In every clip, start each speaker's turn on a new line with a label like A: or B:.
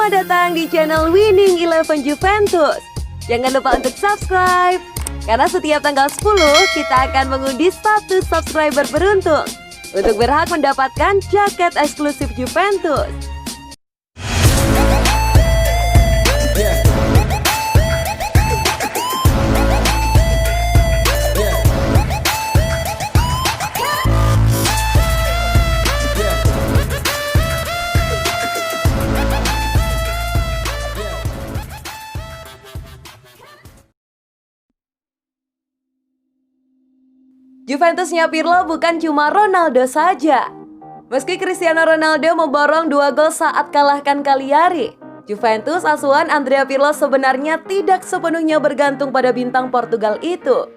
A: Selamat datang di channel Winning Eleven Juventus. Jangan lupa untuk subscribe, karena setiap tanggal 10 kita akan mengundi 1 subscriber beruntung untuk berhak mendapatkan jaket eksklusif Juventus. Juventusnya Pirlo bukan cuma Ronaldo saja. Meski Cristiano Ronaldo memborong 2 gol saat kalahkan Cagliari, Juventus asuhan Andrea Pirlo sebenarnya tidak sepenuhnya bergantung pada bintang Portugal itu.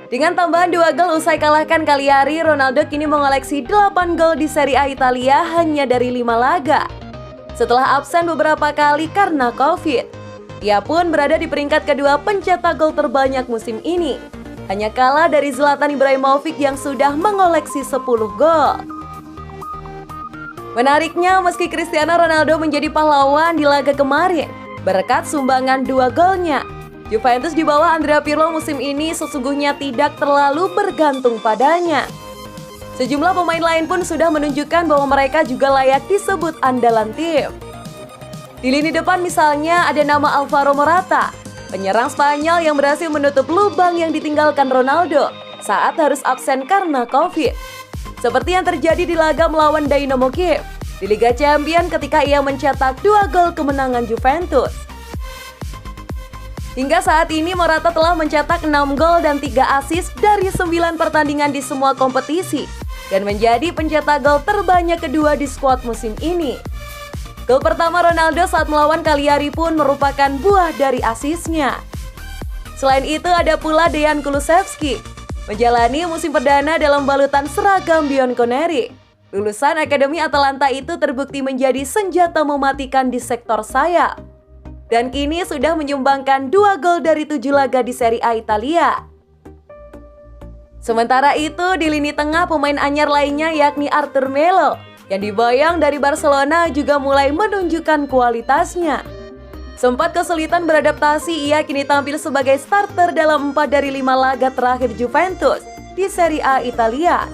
A: Dengan tambahan 2 gol usai kalahkan Cagliari, Ronaldo kini mengoleksi 8 gol di Serie A Italia hanya dari 5 laga. Setelah absen beberapa kali karena Covid, ia pun berada di peringkat kedua pencetak gol terbanyak musim ini. Hanya kalah dari Zlatan Ibrahimovic yang sudah mengoleksi 10 gol. Menariknya, meski Cristiano Ronaldo menjadi pahlawan di laga kemarin berkat sumbangan 2 golnya, Juventus di bawah Andrea Pirlo musim ini sesungguhnya tidak terlalu bergantung padanya. Sejumlah pemain lain pun sudah menunjukkan bahwa mereka juga layak disebut andalan tim. Di lini depan misalnya ada nama Alvaro Morata, penyerang Spanyol yang berhasil menutup lubang yang ditinggalkan Ronaldo saat harus absen karena Covid. Seperti yang terjadi di laga melawan Dynamo Kiev di Liga Champions ketika ia mencetak 2 gol kemenangan Juventus. Hingga saat ini Morata telah mencetak 6 gol dan 3 assist dari 9 pertandingan di semua kompetisi dan menjadi pencetak gol terbanyak kedua di skuad musim ini. Gol pertama Ronaldo saat melawan Cagliari pun merupakan buah dari asisnya. Selain itu ada pula Dejan Kulusevski, menjalani musim perdana dalam balutan seragam Bianconeri. Lulusan Akademi Atalanta itu terbukti menjadi senjata mematikan di sektor sayap. Dan kini sudah menyumbangkan 2 gol dari 7 laga di Serie A Italia. Sementara itu di lini tengah pemain anyar lainnya yakni Arthur Melo yang dibayang dari Barcelona juga mulai menunjukkan kualitasnya. Sempat kesulitan beradaptasi, ia kini tampil sebagai starter dalam 4 dari 5 laga terakhir Juventus di Serie A Italia.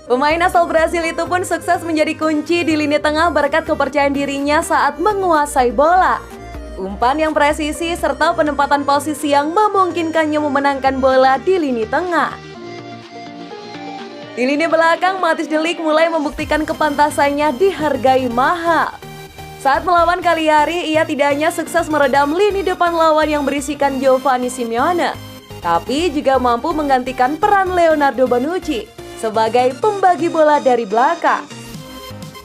A: Pemain asal Brasil itu pun sukses menjadi kunci di lini tengah berkat kepercayaan dirinya saat menguasai bola, umpan yang presisi, serta penempatan posisi yang memungkinkannya memenangkan bola di lini tengah. Di lini belakang, Matthijs de Ligt mulai membuktikan kepantasannya dihargai mahal. Saat melawan Cagliari, ia tidak hanya sukses meredam lini depan lawan yang berisikan Giovanni Simeone, tapi juga mampu menggantikan peran Leonardo Bonucci sebagai pembagi bola dari belakang.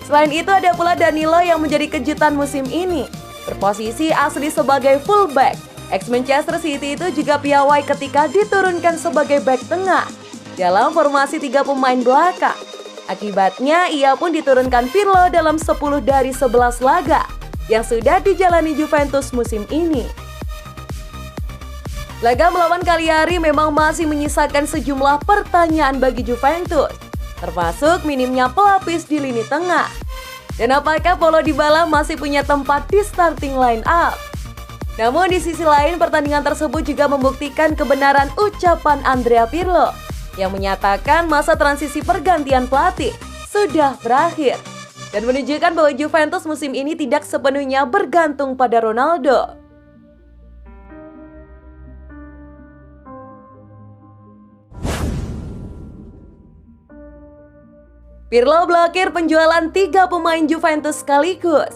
A: Selain itu ada pula Danilo yang menjadi kejutan musim ini, berposisi asli sebagai fullback. Ex-Manchester City itu juga piawai ketika diturunkan sebagai bek tengah dalam formasi 3 pemain belakang. Akibatnya ia pun diturunkan Pirlo dalam 10 dari 11 laga yang sudah dijalani Juventus musim ini. Laga melawan Cagliari memang masih menyisakan sejumlah pertanyaan bagi Juventus, termasuk minimnya pelapis di lini tengah. Dan apakah Paulo Dybala masih punya tempat di starting line up? Namun di sisi lain pertandingan tersebut juga membuktikan kebenaran ucapan Andrea Pirlo yang menyatakan masa transisi pergantian pelatih sudah berakhir dan menunjukkan bahwa Juventus musim ini tidak sepenuhnya bergantung pada Ronaldo. Pirlo blokir penjualan 3 pemain Juventus sekaligus.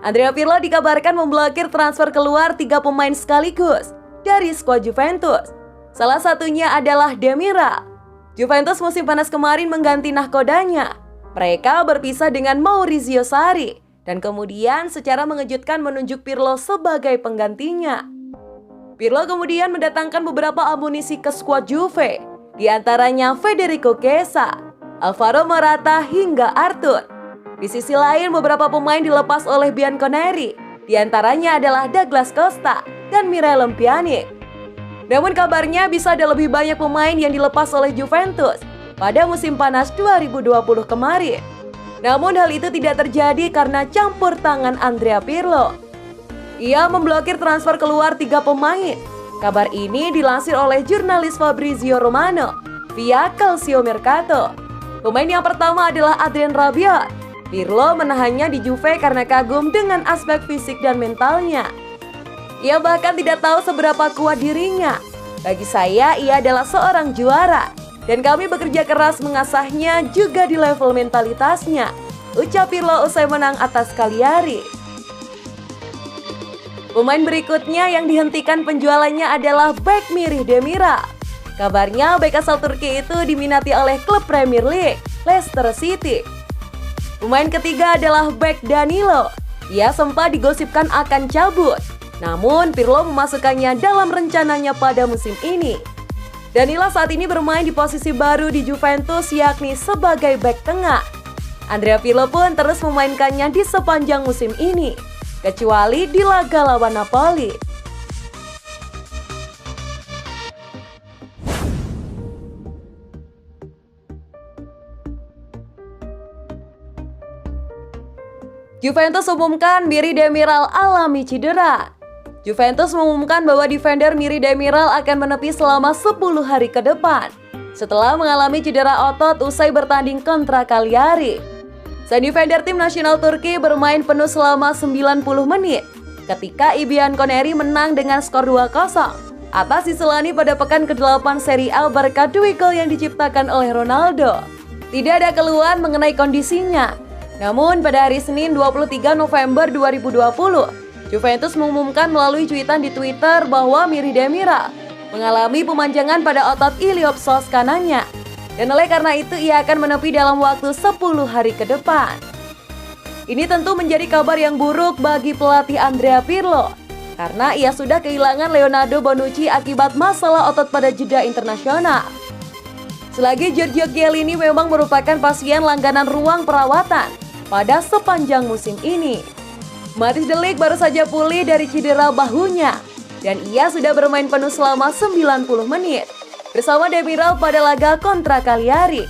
A: Andrea Pirlo dikabarkan memblokir transfer keluar 3 pemain sekaligus dari skuad Juventus. Salah satunya adalah Demiral. Juventus musim panas kemarin mengganti nahkodanya. Mereka berpisah dengan Maurizio Sarri dan kemudian secara mengejutkan menunjuk Pirlo sebagai penggantinya. Pirlo kemudian mendatangkan beberapa amunisi ke skuad Juve, di antaranya Federico Chiesa, Alvaro Morata hingga Arthur. Di sisi lain beberapa pemain dilepas oleh Bianconeri, di antaranya adalah Douglas Costa dan Miralem Pjanic. Namun kabarnya bisa ada lebih banyak pemain yang dilepas oleh Juventus pada musim panas 2020 kemarin. Namun hal itu tidak terjadi karena campur tangan Andrea Pirlo. Ia memblokir transfer keluar 3 pemain. Kabar ini dilansir oleh jurnalis Fabrizio Romano via Calcio Mercato. Pemain yang pertama adalah Adrien Rabiot. Pirlo menahannya di Juve karena kagum dengan aspek fisik dan mentalnya. Ia bahkan tidak tahu seberapa kuat dirinya. Bagi saya, ia adalah seorang juara. Dan kami bekerja keras mengasahnya juga di level mentalitasnya, ucap Pirlo usai menang atas Cagliari. Pemain berikutnya yang dihentikan penjualannya adalah bek Miri Demiral. Kabarnya bek asal Turki itu diminati oleh klub Premier League, Leicester City. Pemain ketiga adalah bek Danilo. Ia sempat digosipkan akan cabut, namun Pirlo memasukkannya dalam rencananya pada musim ini. Danilo saat ini bermain di posisi baru di Juventus, yakni sebagai bek tengah. Andrea Pirlo pun terus memainkannya di sepanjang musim ini, kecuali di laga lawan Napoli. Juventus umumkan Miri Demiral alami cedera. Juventus mengumumkan bahwa defender Miri Demiral akan menepi selama 10 hari ke depan setelah mengalami cedera otot usai bertanding kontra Cagliari. Sang defender tim nasional Turki bermain penuh selama 90 menit ketika Ibian Koneri menang dengan skor 2-0 atas Isolani pada pekan ke-8 Serie A berkat 2 gol yang diciptakan oleh Ronaldo. Tidak ada keluhan mengenai kondisinya. Namun pada hari Senin 23 November 2020, Juventus mengumumkan melalui cuitan di Twitter bahwa Miri Demiral mengalami pemanjangan pada otot iliopsoas kanannya. Dan oleh karena itu ia akan menepi dalam waktu 10 hari ke depan. Ini tentu menjadi kabar yang buruk bagi pelatih Andrea Pirlo, karena ia sudah kehilangan Leonardo Bonucci akibat masalah otot pada jeda internasional. Selagi Giorgio Chiellini memang merupakan pasien langganan ruang perawatan pada sepanjang musim ini. Matthijs de Ligt baru saja pulih dari cedera bahunya dan ia sudah bermain penuh selama 90 menit bersama Demiral pada laga kontra Cagliari.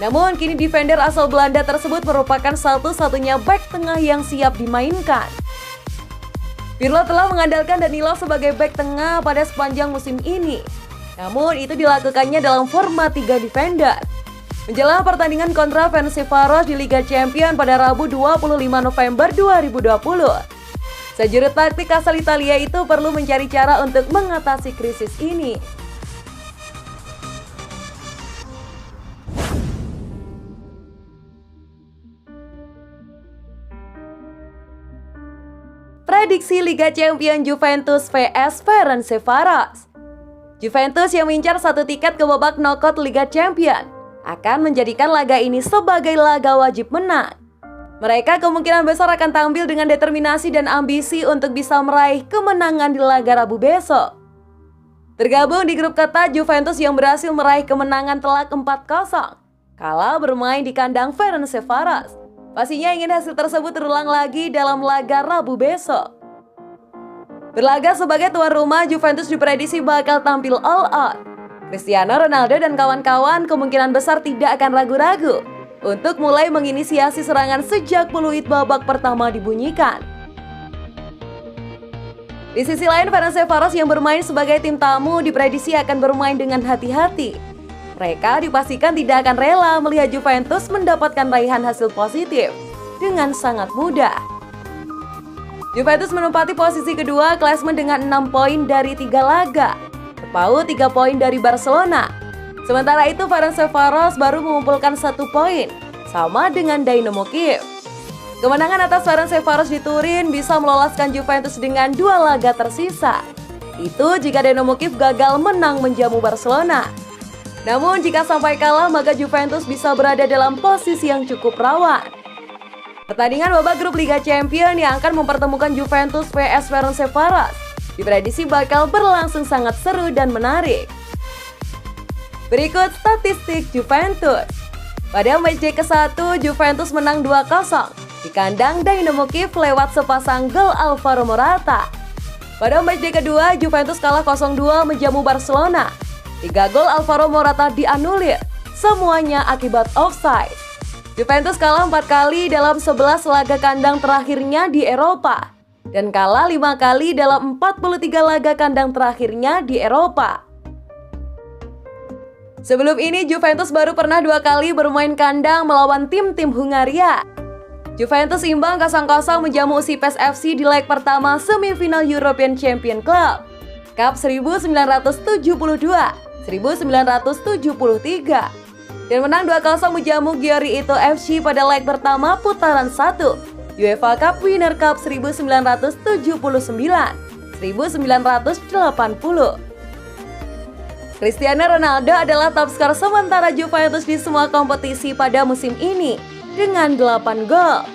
A: Namun kini defender asal Belanda tersebut merupakan satu-satunya bek tengah yang siap dimainkan. Pirlo telah mengandalkan Danilo sebagai bek tengah pada sepanjang musim ini. Namun itu dilakukannya dalam format 3 defender. Menjelang pertandingan kontra Ferencvaros di Liga Champions pada Rabu 25 November 2020. Sejuru taktik asal Italia itu perlu mencari cara untuk mengatasi krisis ini. Prediksi Liga Champions Juventus vs Ferencvaros. Juventus yang mengincar 1 tiket ke babak knockout Liga Champions akan menjadikan laga ini sebagai laga wajib menang. Mereka kemungkinan besar akan tampil dengan determinasi dan ambisi untuk bisa meraih kemenangan di laga Rabu besok. Tergabung di grup ketat, Juventus yang berhasil meraih kemenangan telak 4-0 kala bermain di kandang Ferencvaros. Pastinya ingin hasil tersebut terulang lagi dalam laga Rabu besok. Berlaga sebagai tuan rumah, Juventus diprediksi bakal tampil all out. Cristiano Ronaldo dan kawan-kawan kemungkinan besar tidak akan ragu-ragu untuk mulai menginisiasi serangan sejak peluit babak pertama dibunyikan. Di sisi lain, Ferencvaros yang bermain sebagai tim tamu diprediksi akan bermain dengan hati-hati. Mereka dipastikan tidak akan rela melihat Juventus mendapatkan raihan hasil positif dengan sangat mudah. Juventus menempati posisi kedua klasemen dengan 6 poin dari 3 laga. Terpaut 3 poin dari Barcelona. Sementara itu Ferencvaros baru mengumpulkan 1 poin, sama dengan Dynamo Kiev. Kemenangan atas Ferencvaros di Turin bisa meloloskan Juventus dengan 2 laga tersisa. Itu jika Dynamo Kiev gagal menang menjamu Barcelona. Namun jika sampai kalah maka Juventus bisa berada dalam posisi yang cukup rawan. Pertandingan babak grup Liga Champions yang akan mempertemukan Juventus vs Ferencvaros diprediksi bakal berlangsung sangat seru dan menarik. Berikut statistik Juventus. Pada matchday ke-1, Juventus menang 2-0 di kandang Dynamo Kiev lewat sepasang gol Alvaro Morata. Pada matchday kedua, Juventus kalah 0-2 menjamu Barcelona. 3 gol Alvaro Morata dianulir, semuanya akibat offside. Juventus kalah 4 kali dalam 11 laga kandang terakhirnya di Eropa dan kalah 5 kali dalam 43 laga kandang terakhirnya di Eropa. Sebelum ini Juventus baru pernah 2 kali bermain kandang melawan tim-tim Hungaria. Juventus imbang 0-0 menjamu Sipes FC di leg pertama semifinal European Champions Club Cup 1972-1973 dan menang 2-0 menjamu Győri Ito FC pada leg pertama putaran 1 UEFA Cup Winner Cup 1979-1980. Cristiano Ronaldo adalah top skor sementara Juventus di semua kompetisi pada musim ini dengan 8 gol.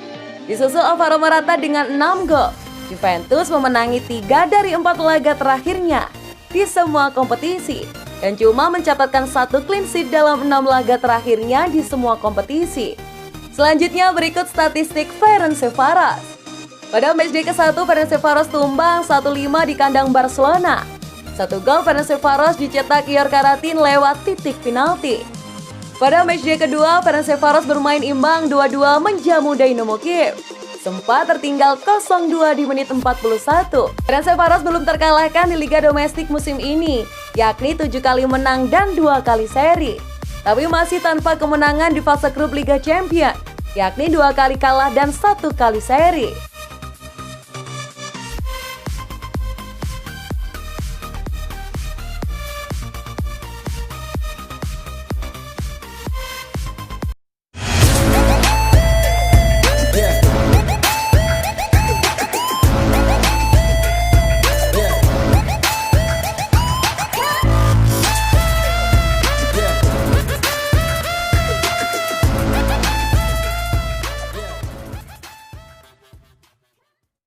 A: Disusul Alvaro Morata dengan 6 gol. Juventus memenangi 3 dari 4 laga terakhirnya di semua kompetisi dan cuma mencatatkan 1 clean sheet dalam 6 laga terakhirnya di semua kompetisi. Selanjutnya berikut statistik Ferencvaros. Pada matchday ke-1 Ferencvaros tumbang 1-5 di kandang Barcelona. 1 gol Ferencvaros dicetak Yorka Ratin lewat titik penalti. Pada matchday kedua, Ferencvaros bermain imbang 2-2 menjamu Dynamo Kiev. Sempat tertinggal 0-2 di menit 41. Ferencvaros belum terkalahkan di liga domestik musim ini, yakni 7 kali menang dan 2 kali seri. Tapi masih tanpa kemenangan di fase grup Liga Champions, yakni 2 kali kalah dan 1 kali seri.